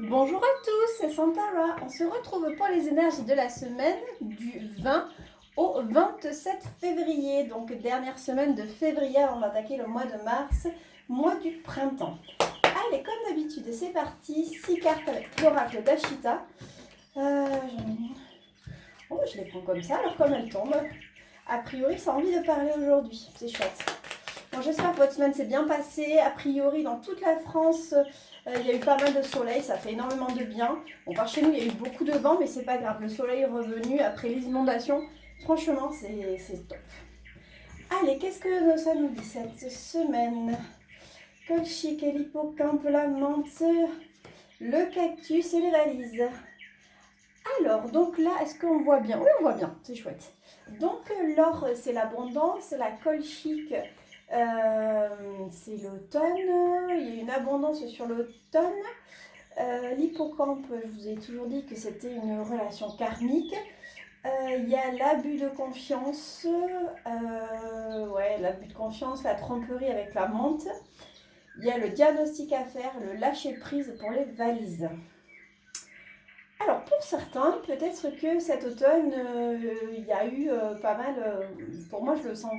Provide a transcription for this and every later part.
Bonjour à tous, c'est Santara. On se retrouve pour les énergies de la semaine du 20 au 27 février. Donc dernière semaine de février avant d'attaquer le mois de mars, mois du printemps. Allez, comme d'habitude, c'est parti. 6 cartes avec l'oracle d'Ashita. Oh, je les prends comme ça, alors comme elles tombent. A priori, ça a envie de parler aujourd'hui. C'est chouette. Bon, j'espère que votre semaine s'est bien passée. A priori, dans toute la France, il y a eu pas mal de soleil. Ça fait énormément de bien. Bon, par chez nous, il y a eu beaucoup de vent, mais c'est pas grave. Le soleil est revenu après les inondations. Franchement, c'est top. Allez, qu'est-ce que ça nous dit cette semaine? Colchique et l'hippocampe, la menthe, le cactus et les valises. Alors, donc là, est-ce qu'on voit bien? Oui, on voit bien, c'est chouette. Donc, l'or, c'est l'abondance, la colchique, c'est l'automne. Il y a une abondance sur l'automne. L'hippocampe, je vous ai toujours dit que c'était une relation karmique. Il y a l'abus de confiance, l'abus de confiance, la tromperie avec la menthe. Il y a le diagnostic à faire, le lâcher prise pour les valises. Alors pour certains, peut-être que cet automne, il y a eu pas mal, pour moi je le sens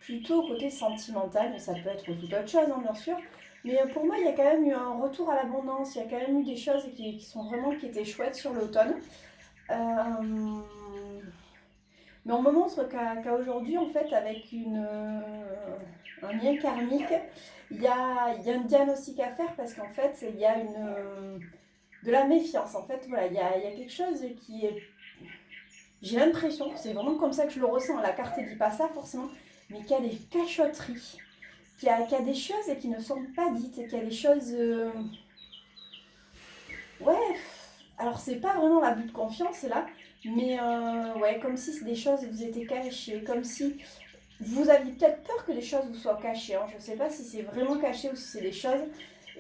plutôt côté sentimental, mais ça peut être tout autre chose bien sûr. Mais pour moi il y a quand même eu un retour à l'abondance, il y a quand même eu des choses qui sont vraiment qui étaient chouettes sur l'automne. Mais on me montre qu'à aujourd'hui en fait avec un lien karmique, il y a un diagnostic à faire parce qu'en fait il y a de la méfiance. En fait, voilà, il y a quelque chose qui est. J'ai l'impression, c'est vraiment comme ça que je le ressens. La carte ne dit pas ça forcément, mais qu'il y a des cachotteries, qu'il y a des choses qui ne sont pas dites, qu'il y a des choses. Ouais, alors c'est pas vraiment l'abus de confiance là, mais ouais, comme si des choses vous étaient cachées, comme si vous aviez peut-être peur que les choses vous soient cachées. Hein. Je ne sais pas si c'est vraiment caché ou si c'est des choses.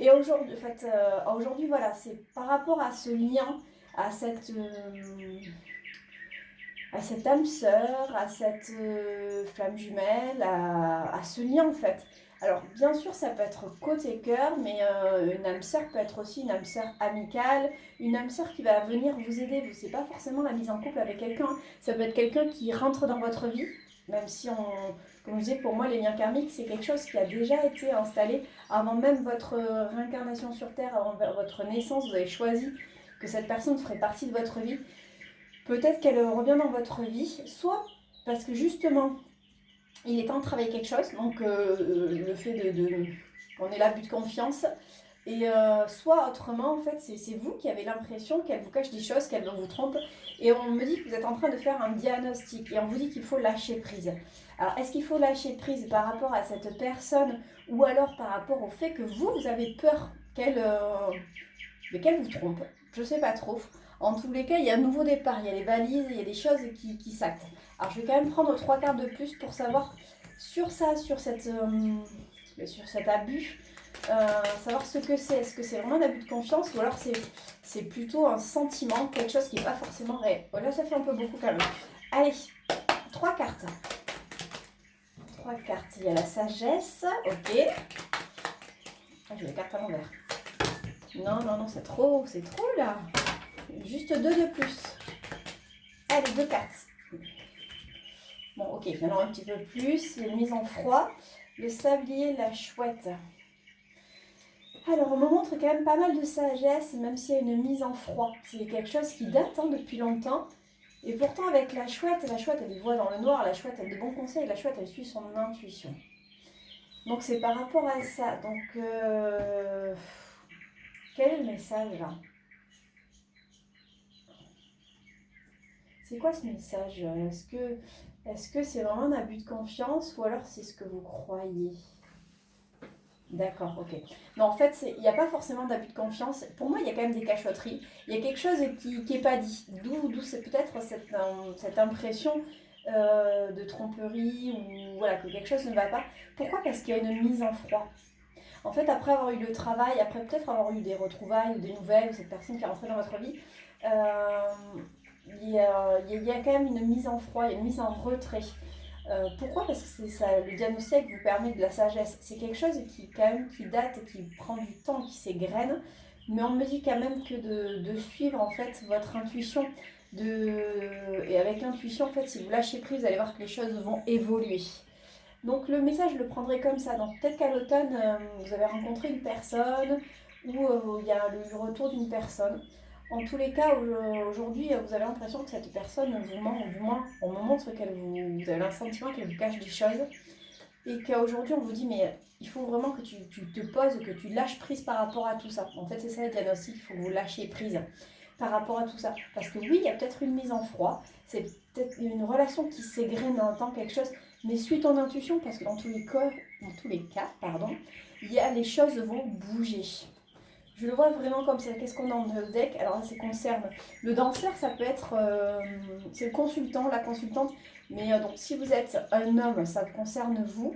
Et aujourd'hui, en fait, aujourd'hui, voilà, c'est par rapport à ce lien, à cette, à cette âme sœur, à cette flamme jumelle, à ce lien en fait. Alors bien sûr ça peut être côté cœur, mais une âme sœur peut être aussi une âme sœur amicale, une âme sœur qui va venir vous aider. C'est pas forcément la mise en couple avec quelqu'un, ça peut être quelqu'un qui rentre dans votre vie, même si comme je disais, pour moi les liens karmiques c'est quelque chose qui a déjà été installé avant même votre réincarnation sur Terre, avant votre naissance, vous avez choisi que cette personne ferait partie de votre vie. Peut-être qu'elle revient dans votre vie, soit parce que justement, il est temps de travailler quelque chose, donc le fait qu'on ait l'abus de confiance, et soit autrement, en fait, c'est vous qui avez l'impression qu'elle vous cache des choses, qu'elle vous trompe, et on me dit que vous êtes en train de faire un diagnostic, et on vous dit qu'il faut lâcher prise. Alors, est-ce qu'il faut lâcher prise par rapport à cette personne, ou alors par rapport au fait que vous avez peur qu'elle vous trompe? Je sais pas trop. En tous les cas, il y a un nouveau départ, il y a les valises, il y a des choses qui s'actent. Alors je vais quand même prendre 3 cartes de plus pour savoir sur ça, sur cet abus, savoir ce que c'est. Est-ce que c'est vraiment un abus de confiance ou alors c'est plutôt un sentiment, quelque chose qui n'est pas forcément réel. Voilà, ça fait un peu beaucoup quand même. Allez, 3 cartes. 3 cartes. Il y a la sagesse, ok. Ah, j'ai les cartes à l'envers. Non, c'est trop là. Juste 2 de plus. Allez, 2 cartes. Bon, ok, maintenant un petit peu plus. Une mise en froid. Le sablier, la chouette. Alors, on me montre quand même pas mal de sagesse, même s'il y a une mise en froid. C'est quelque chose qui date depuis longtemps. Et pourtant, avec la chouette, elle y voit dans le noir. La chouette, elle a de bons conseils. La chouette, elle suit son intuition. Donc, c'est par rapport à ça. Donc, quel est le message là? C'est quoi ce message? Est-ce que c'est vraiment un abus de confiance ou alors c'est ce que vous croyez? D'accord, ok. Non, en fait, il n'y a pas forcément d'abus de confiance. Pour moi, il y a quand même des cachotteries. Il y a quelque chose qui n'est pas dit. D'où c'est peut-être cette impression de tromperie ou voilà, que quelque chose ne va pas. Pourquoi? Parce qu'il y a une mise en froid. En fait, après avoir eu le travail, après peut-être avoir eu des retrouvailles ou des nouvelles, ou cette personne qui est rentrée dans votre vie, il y a quand même une mise en froid, il y a une mise en retrait. Pourquoi? Parce que c'est ça, le diagnostic vous permet de la sagesse. C'est quelque chose qui, quand même, qui date, qui prend du temps, qui s'égrène. mais on me dit quand même que de suivre en fait votre intuition. Et avec l'intuition, en fait, si vous lâchez prise, vous allez voir que les choses vont évoluer. Donc le message, je le prendrai comme ça. Donc peut-être qu'à l'automne, vous avez rencontré une personne ou il y a le retour d'une personne. En tous les cas, aujourd'hui, vous avez l'impression que cette personne vous ment, ou du moins, on me montre qu'elle vous avez le sentiment qu'elle vous cache des choses. Et qu'aujourd'hui, on vous dit, mais il faut vraiment que tu te poses, que tu lâches prise par rapport à tout ça. En fait, c'est ça le diagnostic, il faut que vous lâchiez prise par rapport à tout ça. Parce que oui, il y a peut-être une mise en froid, c'est peut-être une relation qui s'égrène dans le temps, quelque chose, mais suis ton intuition, parce que dans tous les cas, les choses vont bouger. Je le vois vraiment comme ça. Qu'est-ce qu'on a dans le deck? Alors là, ça concerne le danseur, ça peut être c'est le consultant, la consultante. Mais donc, si vous êtes un homme, ça concerne vous.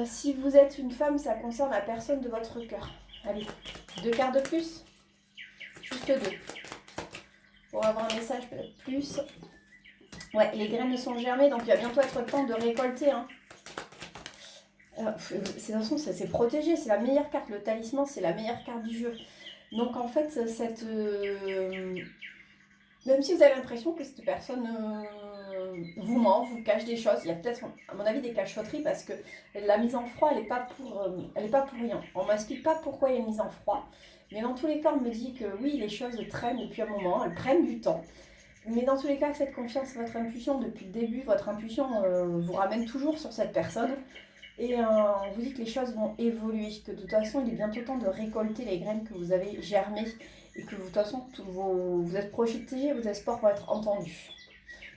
Si vous êtes une femme, ça concerne la personne de votre cœur. Allez, 2 cartes de plus. Juste 2. Pour avoir un message peut-être plus. Ouais, les graines sont germées, donc il va bientôt être le temps de récolter. Hein. De toute façon, c'est protégé, c'est la meilleure carte. Le talisman, c'est la meilleure carte du jeu. Donc en fait, même si vous avez l'impression que cette personne vous ment, vous cache des choses, il y a peut-être, à mon avis, des cachotteries parce que la mise en froid, elle n'est pas pour rien. On ne m'explique pas pourquoi il y a une mise en froid. Mais dans tous les cas, on me dit que oui, les choses traînent depuis un moment, elles prennent du temps. Mais dans tous les cas, faites confiance à votre intuition depuis le début. Votre intuition vous ramène toujours sur cette personne. Et on vous dit que les choses vont évoluer, que de toute façon, il est bientôt temps de récolter les graines que vous avez germées et que de toute façon, vous êtes protégés, vos espoirs vont être entendus.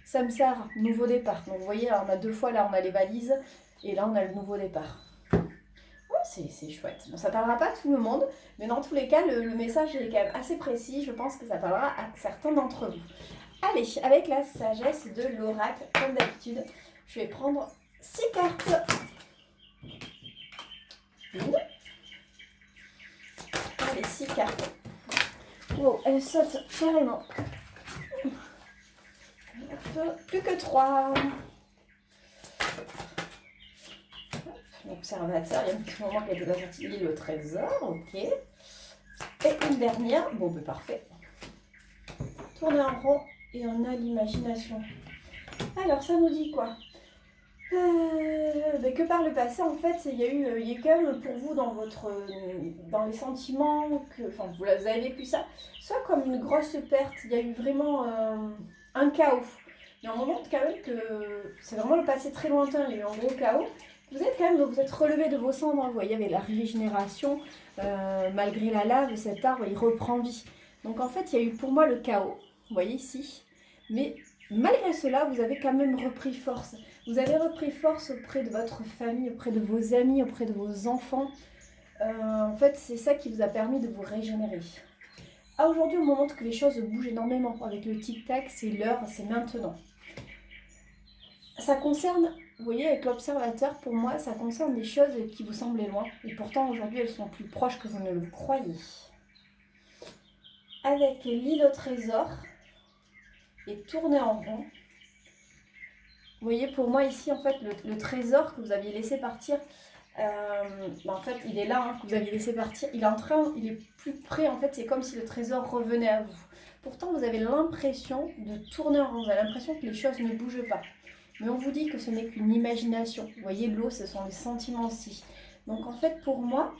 Samsara, nouveau départ. Donc vous voyez, là, on a 2 fois, là on a les valises et là on a le nouveau départ. Ouais, c'est chouette. Bon, ça parlera pas à tout le monde, mais dans tous les cas, le message est quand même assez précis. Je pense que ça parlera à certains d'entre vous. Allez, avec la sagesse de l'oracle, comme d'habitude, je vais prendre 6 cartes. Allez, 6 cartes. Wow, elle saute carrément. Plus que 3. L'observateur, il y a un petit moment qui a déjà sorti le trésor, ok. Et une dernière, bon ben parfait. Tourner en rond et on a l'imagination. Alors ça nous dit quoi? Que par le passé, en fait, il y a eu quand même pour vous dans les sentiments, vous avez vécu ça, soit comme une grosse perte, il y a eu vraiment un chaos. Mais on montre quand même que c'est vraiment le passé très lointain, il y a eu un gros chaos. Vous êtes relevé de vos cendres, vous voyez, avec la régénération, malgré la lave, cet arbre, il reprend vie. Donc en fait, il y a eu pour moi le chaos, vous voyez ici, mais malgré cela, vous avez quand même repris force. Vous avez repris force auprès de votre famille, auprès de vos amis, auprès de vos enfants. En fait, c'est ça qui vous a permis de vous régénérer. Aujourd'hui, on montre que les choses bougent énormément. Avec le tic-tac, c'est l'heure, c'est maintenant. Ça concerne, vous voyez, avec l'observateur, pour moi, ça concerne des choses qui vous semblaient loin. Et pourtant, aujourd'hui, elles sont plus proches que vous ne le croyez. Avec l'île au trésor et tourner en rond. Vous voyez, pour moi ici, en fait, le trésor que vous aviez laissé partir, en fait, il est là, hein, que vous aviez laissé partir. Il est plus près, en fait, c'est comme si le trésor revenait à vous. Pourtant, vous avez l'impression de tourner en rond, vous avez l'impression que les choses ne bougent pas. Mais on vous dit que ce n'est qu'une imagination. Vous voyez, l'eau, ce sont les sentiments aussi. Donc, en fait, pour moi,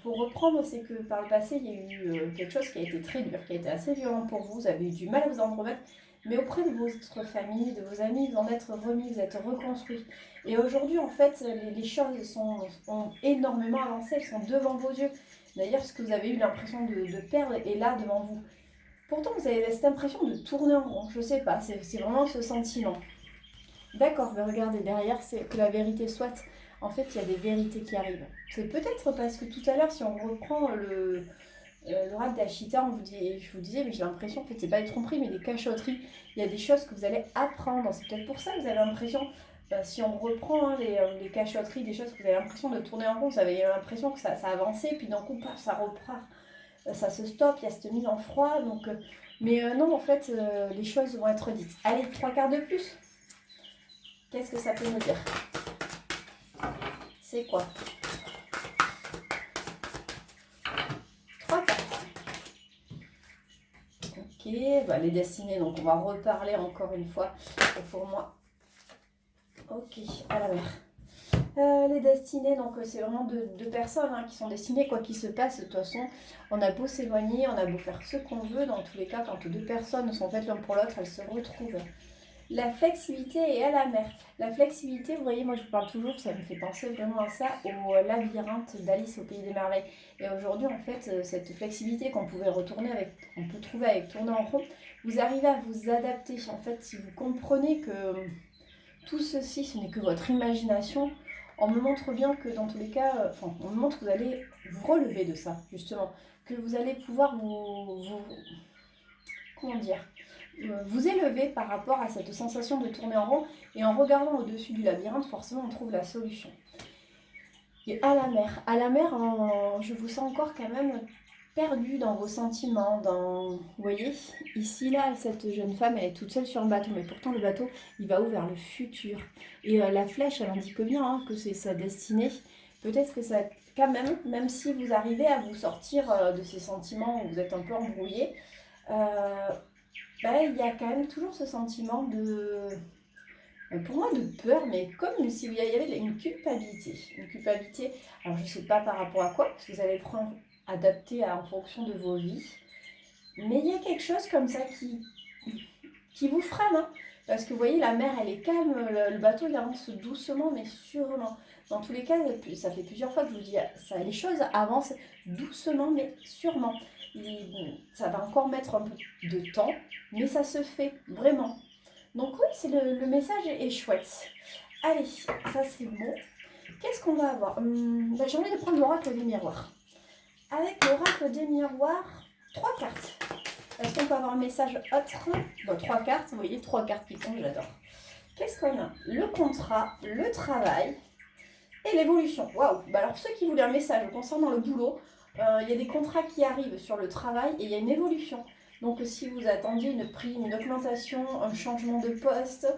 pour reprendre, c'est que par le passé, il y a eu quelque chose qui a été très dur, qui a été assez violent pour vous. Vous avez eu du mal à vous en remettre. Mais auprès de votre famille, de vos amis, vous en êtes remis, vous êtes reconstruits. Et aujourd'hui, en fait, les choses ont énormément avancé, elles sont devant vos yeux. D'ailleurs, ce que vous avez eu l'impression de perdre est là devant vous. Pourtant, vous avez cette impression de tourner en rond. Je sais pas, c'est vraiment ce sentiment. D'accord, mais regardez, derrière, c'est que la vérité soit. En fait, il y a des vérités qui arrivent. C'est peut-être parce que tout à l'heure, si on reprend l'oracle d'Ashita, je vous disais, mais j'ai l'impression, en fait, c'est pas des tromperies, mais des cachotteries. Il y a des choses que vous allez apprendre. C'est peut-être pour ça que vous avez l'impression, si on reprend les cachotteries, des choses que vous avez l'impression de tourner en rond, vous avez l'impression que ça avançait, puis d'un coup, paf, ça reprend, ça se stoppe, il y a cette mise en froid. Donc, non, en fait, les choses vont être dites. Allez, 3 quarts de plus. Qu'est-ce que ça peut nous dire? C'est quoi? Ok, bah, les destinées, donc on va reparler encore une fois pour moi. Ok, à la mer. Les destinées, donc c'est vraiment deux personnes qui sont destinées, quoi qu'il se passe. De toute façon, on a beau s'éloigner, on a beau faire ce qu'on veut, dans tous les cas, quand deux personnes sont faites l'un pour l'autre, elles se retrouvent. La flexibilité est à la mer. La flexibilité, vous voyez, moi je vous parle toujours, ça me fait penser vraiment à ça, au labyrinthe d'Alice au Pays des Merveilles. Et aujourd'hui, en fait, cette flexibilité qu'on pouvait retourner avec, on peut trouver avec tourner en rond, vous arrivez à vous adapter. En fait, si vous comprenez que tout ceci, ce n'est que votre imagination, on me montre bien que dans tous les cas, on me montre que vous allez vous relever de ça, justement. Que vous allez pouvoir comment dire, vous élever par rapport à cette sensation de tourner en rond. Et en regardant au-dessus du labyrinthe, forcément, on trouve la solution. Et à la mer, je vous sens encore quand même perdu dans vos sentiments, vous voyez, ici, là, cette jeune femme, elle est toute seule sur le bateau, mais pourtant le bateau, il va où vers le futur. Et la flèche, elle indique bien que c'est sa destinée. Peut-être que ça, quand même si vous arrivez à vous sortir de ces sentiments où vous êtes un peu embrouillé, il y a quand même toujours ce sentiment pour moi, de peur, mais comme s'il y avait une culpabilité. Une culpabilité, alors je ne sais pas par rapport à quoi, parce que vous allez prendre adapté en fonction de vos vies. Mais il y a quelque chose comme ça qui vous freine. Parce que vous voyez, la mer, elle est calme, le bateau, il avance doucement, mais sûrement. Dans tous les cas, ça fait plusieurs fois que je vous dis, ça, les choses avancent doucement, mais sûrement. Ça va encore mettre un peu de temps, mais ça se fait vraiment. Donc oui, le message est chouette. Allez, ça c'est bon. Qu'est-ce qu'on va avoir J'ai envie de prendre l'oracle des miroirs. Avec l'oracle des miroirs, 3 cartes. Est-ce qu'on peut avoir un message autre? Bon, 3 cartes, vous voyez, 3 cartes qui tombent, j'adore. Qu'est-ce qu'on a? Le contrat, le travail et l'évolution. Waouh. Alors ceux qui voulaient un message concernant le boulot, il y a des contrats qui arrivent sur le travail et il y a une évolution. Donc si vous attendiez une prime, une augmentation, un changement de poste,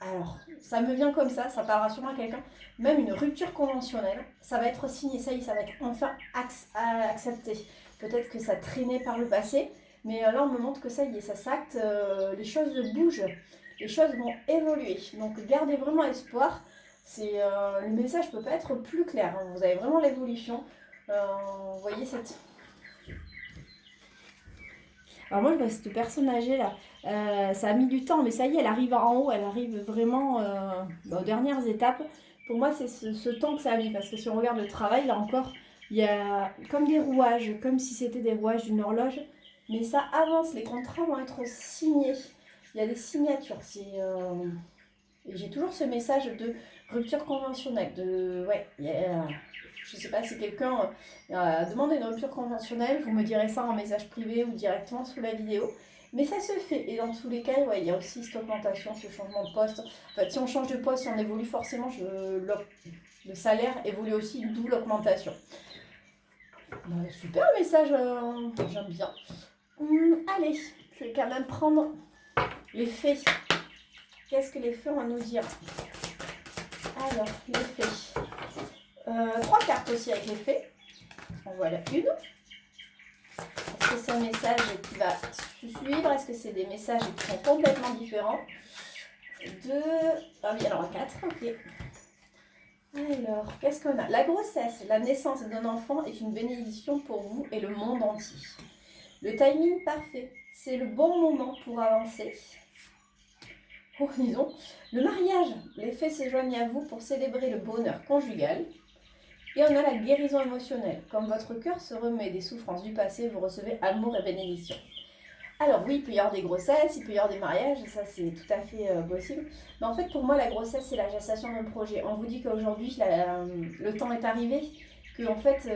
alors ça me vient comme ça parlera sûrement à quelqu'un, même une rupture conventionnelle, ça va être signé, ça y est, ça va être enfin accepté. Peut-être que ça traînait par le passé, mais là on me montre que ça y est, ça s'acte, les choses bougent, les choses vont évoluer. Donc gardez vraiment espoir, le message ne peut pas être plus clair, vous avez vraiment l'évolution. Vous voyez cette... Alors moi je vois cette personne âgée là, ça a mis du temps, mais ça y est, elle arrive en haut, elle arrive vraiment aux dernières étapes. Pour moi, c'est ce temps que ça a mis, parce que si on regarde le travail, là encore, il y a comme des rouages, comme si c'était des rouages d'une horloge, mais ça avance, les contrats vont être signés. Il y a des signatures. Et j'ai toujours ce message de rupture conventionnelle, je ne sais pas si quelqu'un demande une rupture conventionnelle, vous me direz ça en message privé ou directement sous la vidéo. Mais ça se fait. Et dans tous les cas, il y a aussi cette augmentation, ce changement de poste. En fait, si on change de poste, si on évolue, forcément, le salaire évolue aussi, d'où l'augmentation. Super message, j'aime bien. Allez, je vais quand même prendre les faits. Qu'est-ce que les faits ont à nous dire? Alors, les faits. 3 cartes aussi avec les faits. En voilà une. Est-ce que c'est un message qui va suivre? Est-ce que c'est des messages qui sont complètement différents? 2. Ah oui, alors 4, ok. Alors, qu'est-ce qu'on a? La grossesse, la naissance d'un enfant est une bénédiction pour vous et le monde entier. Le timing parfait, c'est le bon moment pour avancer. Disons, le mariage, les faits se joignent à vous pour célébrer le bonheur conjugal. Et on a la guérison émotionnelle. Comme votre cœur se remet des souffrances du passé, vous recevez amour et bénédiction. Alors oui, il peut y avoir des grossesses, il peut y avoir des mariages, ça c'est tout à fait possible. Mais en fait, pour moi, la grossesse, c'est la gestation d'un projet. On vous dit qu'aujourd'hui, le temps est arrivé, qu'en fait,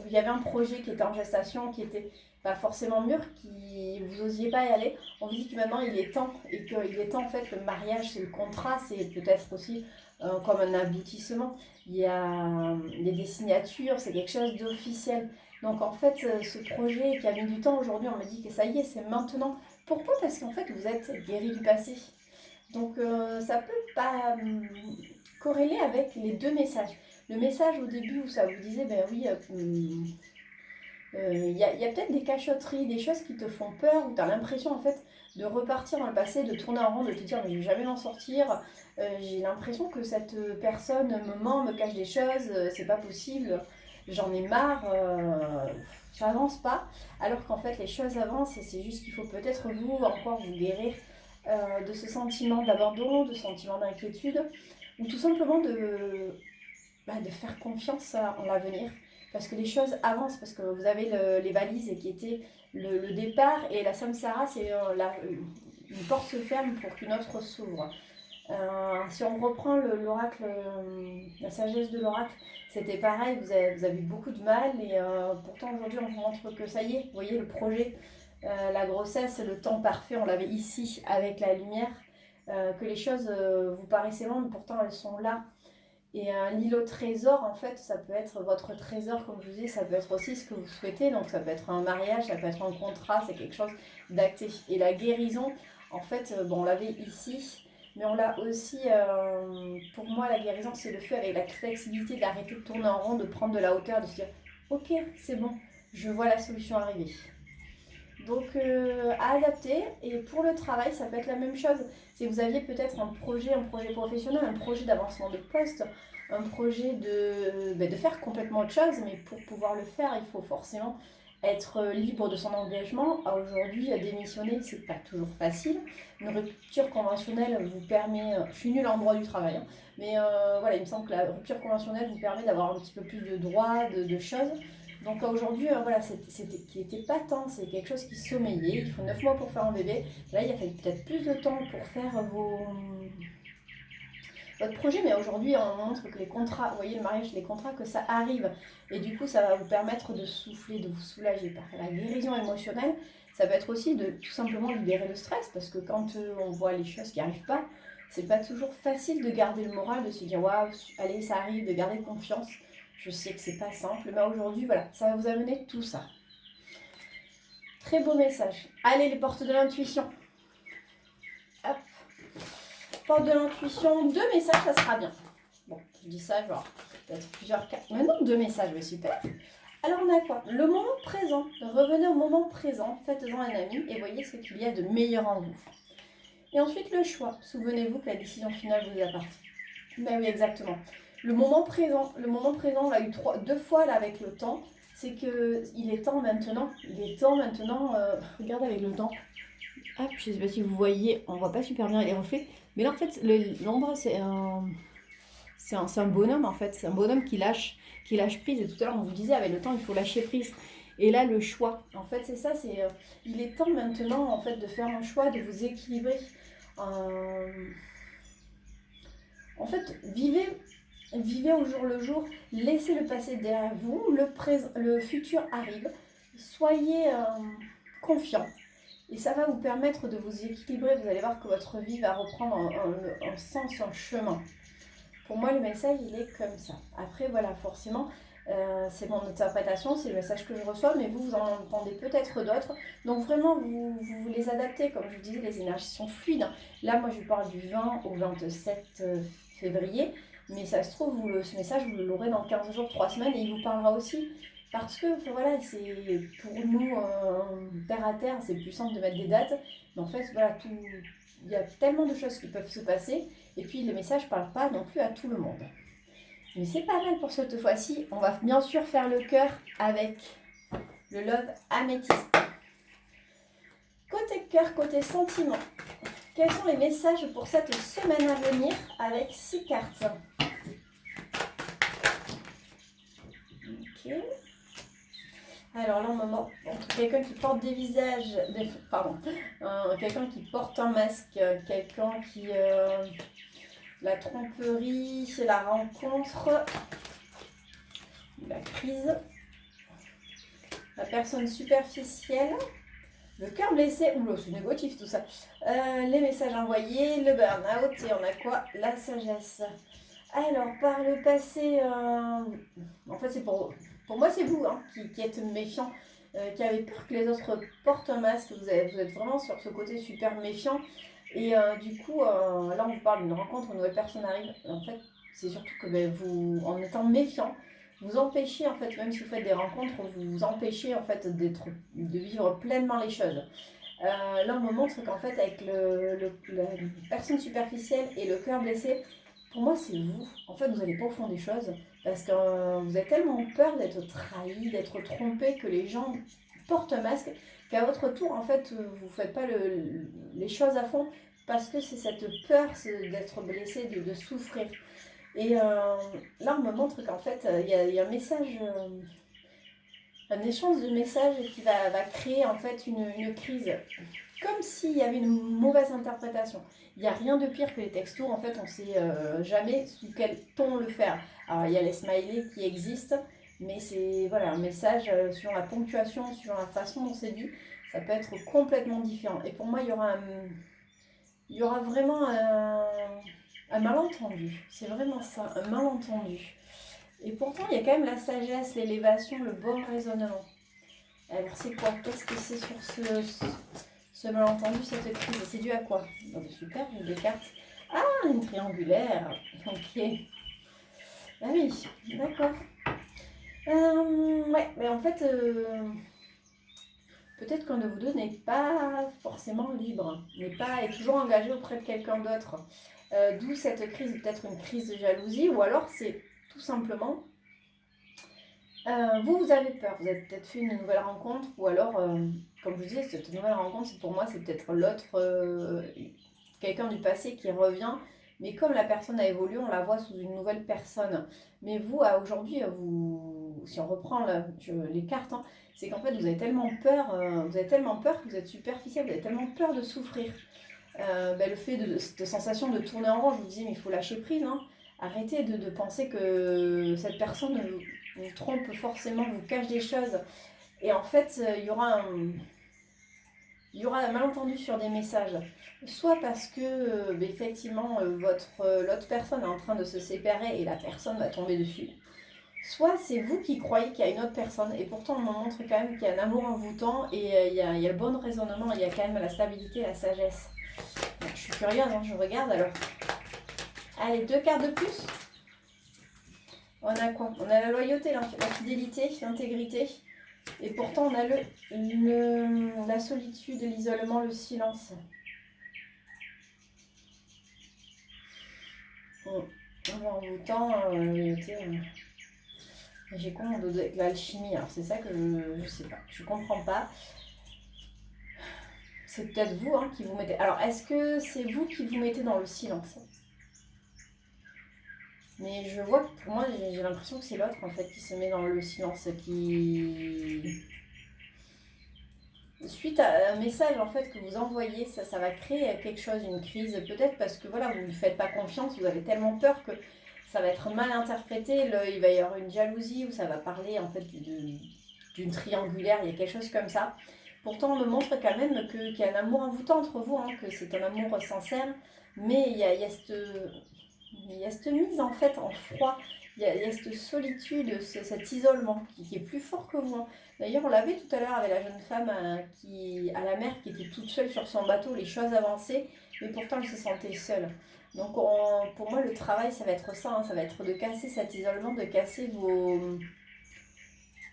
il y avait un projet qui était en gestation, qui était pas forcément mûr, qui vous osiez pas y aller. On vous dit que maintenant il est temps, et qu'il est temps en fait, le mariage, c'est le contrat, c'est peut-être aussi comme un aboutissement. Il y a des signatures, c'est quelque chose d'officiel. Donc en fait, ce projet qui a mis du temps aujourd'hui, on me dit que ça y est, c'est maintenant. Pourquoi? Parce qu'en fait, vous êtes guéri du passé. Donc ça peut pas corréler avec les deux messages. Le message au début où ça vous disait, ben oui, Il y a peut-être des cachotteries, des choses qui te font peur, où tu as l'impression en fait de repartir dans le passé, de tourner en rond, de te dire mais je vais jamais m'en sortir. J'ai l'impression que cette personne me ment, me cache des choses, c'est pas possible, j'en ai marre, ça avance pas. Alors qu'en fait les choses avancent et c'est juste qu'il faut peut-être vous encore vous guérir de ce sentiment d'abandon, de ce sentiment d'inquiétude, ou tout simplement de faire confiance en l'avenir. Parce que les choses avancent, parce que vous avez les valises qui étaient le départ, et la samsara, c'est une porte se ferme pour qu'une autre s'ouvre. Si on reprend l'oracle, la sagesse de l'oracle, c'était pareil, vous avez eu beaucoup de mal, et pourtant aujourd'hui on vous montre que ça y est, vous voyez le projet, la grossesse, le temps parfait, on l'avait ici avec la lumière, que les choses vous paraissaient longues, pourtant elles sont là. Et l'îlot trésor, en fait, ça peut être votre trésor, comme je vous dis, ça peut être aussi ce que vous souhaitez. Donc ça peut être un mariage, ça peut être un contrat, c'est quelque chose d'acté. Et la guérison, en fait, bon, on l'avait ici, mais on l'a aussi, pour moi, la guérison, c'est le fait avec la flexibilité d'arrêter de tourner en rond, de prendre de la hauteur, de se dire, ok, c'est bon, je vois la solution arriver. Donc à adapter, et pour le travail ça peut être la même chose. Si vous aviez peut-être un projet professionnel, un projet d'avancement de poste, un projet de faire complètement autre chose, mais pour pouvoir le faire il faut forcément être libre de son engagement. Aujourd'hui démissionner c'est pas toujours facile. Une rupture conventionnelle vous permet, je suis nulle en droit du travail, hein, mais voilà, il me semble que la rupture conventionnelle vous permet d'avoir un petit peu plus de droits, de choses. Donc aujourd'hui, voilà, qui n'était pas tant, c'est quelque chose qui sommeillait. Il faut 9 mois pour faire un bébé. Là, il a fallu peut-être plus de temps pour faire votre projet, mais aujourd'hui, on montre que les contrats, vous voyez le mariage, les contrats, que ça arrive. Et du coup, ça va vous permettre de souffler, de vous soulager par la guérison émotionnelle. Ça peut être aussi de tout simplement libérer le stress, parce que quand on voit les choses qui n'arrivent pas, c'est pas toujours facile de garder le moral, de se dire waouh, allez, ça arrive, de garder confiance. Je sais que c'est pas simple, mais aujourd'hui, voilà, ça va vous amener tout ça. Très beau message. Allez, les portes de l'intuition. Hop. Porte de l'intuition, 2 messages, ça sera bien. Bon, je dis ça, genre, peut-être plusieurs cas. Maintenant, 2 messages, mais super. Alors, on a quoi? Le moment présent. Revenez au moment présent, faites-en un ami et voyez ce qu'il y a de meilleur en vous. Et ensuite, le choix. Souvenez-vous que la décision finale vous appartient. Ben oui, exactement. Le moment présent, on l'a eu 2 fois là avec le temps. C'est que il est temps maintenant. Regarde avec le temps. Hop, je sais pas si vous voyez, on voit pas super bien les reflets. Mais là en fait, l'ombre c'est un bonhomme en fait. C'est un bonhomme qui lâche prise. Et tout à l'heure on vous disait avec le temps il faut lâcher prise. Et là le choix. En fait c'est ça, il est temps maintenant en fait de faire un choix, de vous équilibrer. En fait, vivez au jour le jour, laissez le passé derrière vous, le futur arrive, soyez confiant et ça va vous permettre de vous équilibrer. Vous allez voir que votre vie va reprendre un sens, un chemin. Pour moi, le message, il est comme ça. Après, voilà, forcément, c'est mon interprétation, c'est le message que je reçois, mais vous en entendez peut-être d'autres. Donc vraiment, vous les adaptez. Comme je vous disais, les énergies sont fluides. Là, moi, je parle du 20 au 27 février, mais ça se trouve, ce message, vous l'aurez dans 15 jours, 3 semaines, et il vous parlera aussi. Parce que voilà, c'est pour nous, terre à terre, c'est plus simple de mettre des dates. Mais en fait, voilà, il y a tellement de choses qui peuvent se passer. Et puis, les messages ne parlent pas non plus à tout le monde. Mais c'est pas mal pour cette fois-ci. On va bien sûr faire le cœur avec le Love Améthyste. Côté cœur, côté sentiment. Quels sont les messages pour cette semaine à venir avec 6 cartes? Ok. Alors là, on me montre quelqu'un qui porte des visages, quelqu'un qui porte un masque, quelqu'un qui... la tromperie, c'est la rencontre, la crise, la personne superficielle, le cœur blessé, oula c'est négatif tout ça, les messages envoyés, le burn-out, et on a quoi? La sagesse. Alors par le passé, en fait c'est pour moi c'est vous hein, qui êtes méfiant, qui avez peur que les autres portent un masque, vous êtes vraiment sur ce côté super méfiant. Et du coup, là on vous parle d'une rencontre, une nouvelle personne arrive. En fait, c'est surtout que vous, en étant méfiant, vous empêchez, en fait, même si vous faites des rencontres, vous vous empêchez, en fait, de vivre pleinement les choses. Là, on me montre qu'en fait, avec la personne superficielle et le cœur blessé, pour moi, c'est vous. En fait, vous n'allez pas au fond des choses parce que vous avez tellement peur d'être trahi, d'être trompé, que les gens portent un masque, qu'à votre tour, en fait, vous ne faites pas les choses à fond parce que c'est cette peur d'être blessé, de souffrir. Et là, on me montre qu'en fait, il y a un message, un échange de messages qui va créer en fait une crise. Comme s'il y avait une mauvaise interprétation. Il n'y a rien de pire que les textos. En fait, on ne sait jamais sous quel ton le faire. Alors, il y a les smileys qui existent, mais c'est voilà, un message sur la ponctuation, sur la façon dont c'est dit, ça peut être complètement différent. Et pour moi, il y aura vraiment un malentendu. C'est vraiment ça, un malentendu. Et pourtant, il y a quand même la sagesse, l'élévation, le bon raisonnement. Alors, c'est quoi? Qu'est-ce que c'est sur ce malentendu, cette crise? C'est dû à quoi? Oh, super, j'ai des cartes. Ah, une triangulaire. Ok. Ah oui, d'accord. Ouais, mais en fait, peut-être qu'un de vous deux n'est pas forcément libre, est toujours engagé auprès de quelqu'un d'autre. D'où cette crise, peut-être une crise de jalousie, ou alors c'est tout simplement vous avez peur, vous avez peut-être fait une nouvelle rencontre, ou alors, comme je vous disais, cette nouvelle rencontre, pour moi, c'est peut-être l'autre, quelqu'un du passé qui revient, mais comme la personne a évolué, on la voit sous une nouvelle personne. Mais vous, aujourd'hui, si on reprend les cartes, hein, c'est qu'en fait, vous avez tellement peur, que vous êtes superficiel, vous avez tellement peur de souffrir. Le fait de cette sensation de tourner en rond, je vous dis, mais il faut lâcher prise, hein. Arrêtez de penser que cette personne vous trompe forcément, vous cache des choses. Et en fait, il y aura un malentendu sur des messages. Soit parce que, effectivement, l'autre personne est en train de se séparer et la personne va tomber dessus. Soit c'est vous qui croyez qu'il y a une autre personne. Et pourtant, on me montre quand même qu'il y a un amour envoûtant et il y a le bon raisonnement, il y a quand même la stabilité, la sagesse. Donc, je suis curieuse, hein, je regarde alors. Allez, 2 cartes de plus. On a quoi? On a la loyauté, la fidélité, l'intégrité. Et pourtant, on a la solitude, l'isolement, le silence. En envoûtant, loyauté. J'ai quoi avec l'alchimie? Alors, c'est ça que je sais pas. Je comprends pas. C'est peut-être vous qui vous mettez. Alors, est-ce que c'est vous qui vous mettez dans le silence? Mais je vois que pour moi, j'ai l'impression que c'est l'autre en fait qui se met dans le silence, qui. Suite à un message en fait que vous envoyez, ça va créer quelque chose, une crise, peut-être parce que voilà, vous ne lui faites pas confiance, vous avez tellement peur que ça va être mal interprété, il va y avoir une jalousie où ça va parler en fait d'une triangulaire, il y a quelque chose comme ça. Pourtant, on me montre quand même qu'il y a un amour envoûtant entre vous, que c'est un amour sincère, mais il y a cette mise en fait en froid, il y a cette solitude, cet isolement qui est plus fort que vous. D'ailleurs, on l'avait tout à l'heure avec la jeune femme à la mer qui était toute seule sur son bateau, les choses avançaient, mais pourtant elle se sentait seule. Donc pour moi, le travail, ça va être ça, ça va être de casser cet isolement, de casser vos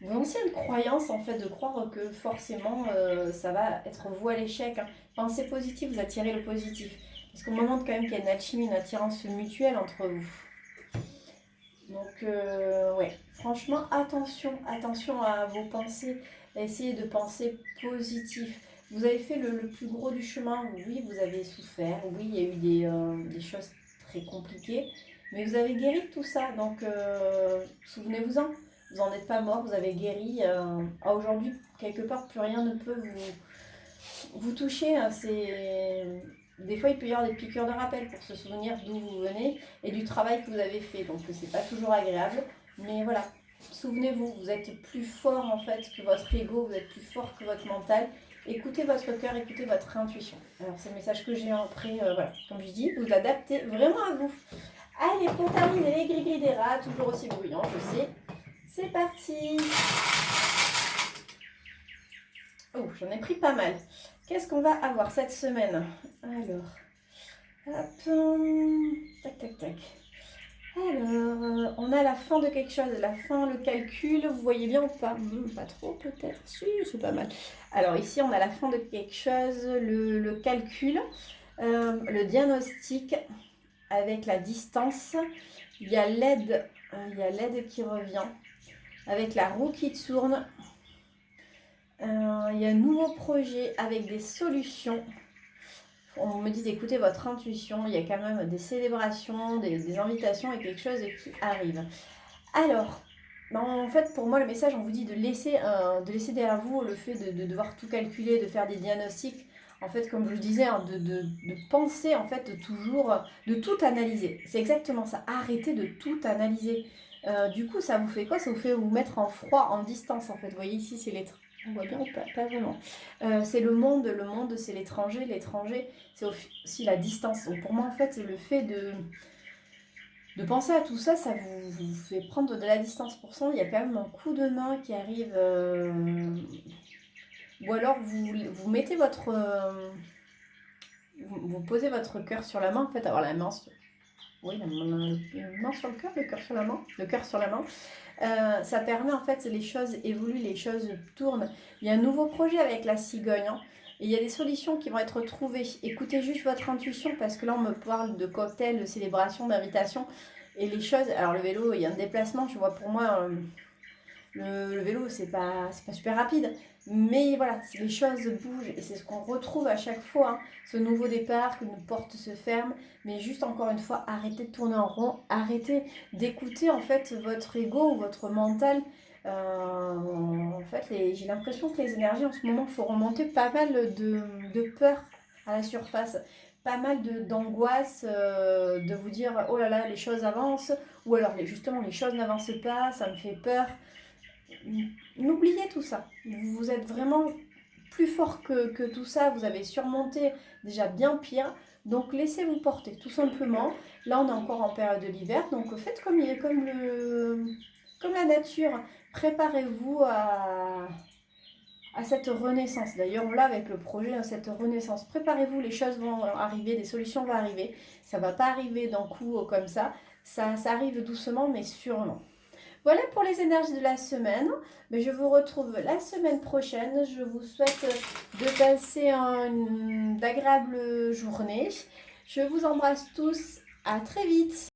anciennes croyances, en fait, de croire que forcément ça va être vous à l'échec. Pensez positif, vous attirez le positif. Parce qu'on me montre quand même qu'il y a une alchimie, une attirance mutuelle entre vous. Donc, ouais, franchement, attention à vos pensées, essayez de penser positif. Vous avez fait le plus gros du chemin, oui, vous avez souffert, oui, il y a eu des choses très compliquées, mais vous avez guéri de tout ça, donc souvenez-vous-en, vous n'en êtes pas mort, vous avez guéri. Aujourd'hui, quelque part, plus rien ne peut vous toucher, des fois, il peut y avoir des piqûres de rappel pour se souvenir d'où vous venez et du travail que vous avez fait. Donc, c'est pas toujours agréable. Mais voilà, souvenez-vous, vous êtes plus fort en fait que votre ego, vous êtes plus fort que votre mental. Écoutez votre cœur, écoutez votre intuition. Alors, c'est le message que j'ai après, voilà, comme je dis, vous adaptez vraiment à vous. Allez, pour terminer, les gris-gris des rats, toujours aussi bruyants, je sais. C'est parti! Oh, j'en ai pris pas mal. Qu'est-ce qu'on va avoir cette semaine? Alors, hop, tac, tac, tac. Alors, on on a la fin de quelque chose, la fin, le calcul, vous voyez bien ou pas? Pas trop peut-être, si, c'est pas mal. Alors ici, on a la fin de quelque chose, le calcul, le diagnostic avec la distance, il y a l'aide qui revient, avec la roue qui tourne, il y a un nouveau projet avec des solutions. On me dit d'écouter votre intuition, il y a quand même des célébrations, des invitations et quelque chose qui arrive. Alors, en fait, pour moi, le message, on vous dit de laisser derrière vous le fait de devoir tout calculer, de faire des diagnostics. En fait, comme je le disais, hein, de penser, en fait, toujours, de tout analyser. C'est exactement ça. Arrêtez de tout analyser. Du coup, ça vous fait quoi? Ça vous fait vous mettre en froid, en distance, en fait. Vous voyez, ici, c'est l'étranger. On voit bien ou pas? Pas vraiment. C'est le monde, c'est l'étranger. L'étranger, c'est aussi la distance. Donc, pour moi, en fait, le fait de penser à tout ça, ça vous fait prendre de la distance pour ça. Il y a quand même un coup de main qui arrive. Ou alors vous mettez votre. Vous posez votre cœur sur la main, en fait, avoir la main sur. Oui, la main sur le cœur sur la main. Le cœur sur la main. Ça permet en fait, les choses évoluent, les choses tournent. Il y a un nouveau projet avec la cigogne. Hein, et il y a des solutions qui vont être trouvées. Écoutez juste votre intuition parce que là on me parle de cocktail, de célébration, d'invitation. Et les choses, alors le vélo, il y a un déplacement, tu vois, pour moi, le vélo, c'est pas super rapide. Mais voilà, les choses bougent et c'est ce qu'on retrouve à chaque fois. Hein, ce nouveau départ, qu'une porte se ferme. Mais juste encore une fois, arrêtez de tourner en rond, arrêtez d'écouter en fait votre ego ou votre mental. En fait, j'ai l'impression que les énergies en ce moment font remonter pas mal de peur à la surface. Pas mal d'angoisse de vous dire oh là là, les choses avancent, ou alors justement les choses n'avancent pas, ça me fait peur. N'oubliez tout ça. Vous êtes vraiment plus fort que tout ça. Vous avez surmonté déjà bien pire. Donc laissez-vous porter, tout simplement. Là, on est encore en période de l'hiver. Donc faites comme la nature. Préparez-vous à cette renaissance. D'ailleurs, on l'a avec le projet, hein, cette renaissance. Préparez-vous, les choses vont arriver, des solutions vont arriver. Ça ne va pas arriver d'un coup comme ça. Ça arrive doucement, mais sûrement. Voilà pour les énergies de la semaine. Mais je vous retrouve la semaine prochaine. Je vous souhaite de passer une agréable journée. Je vous embrasse tous. À très vite.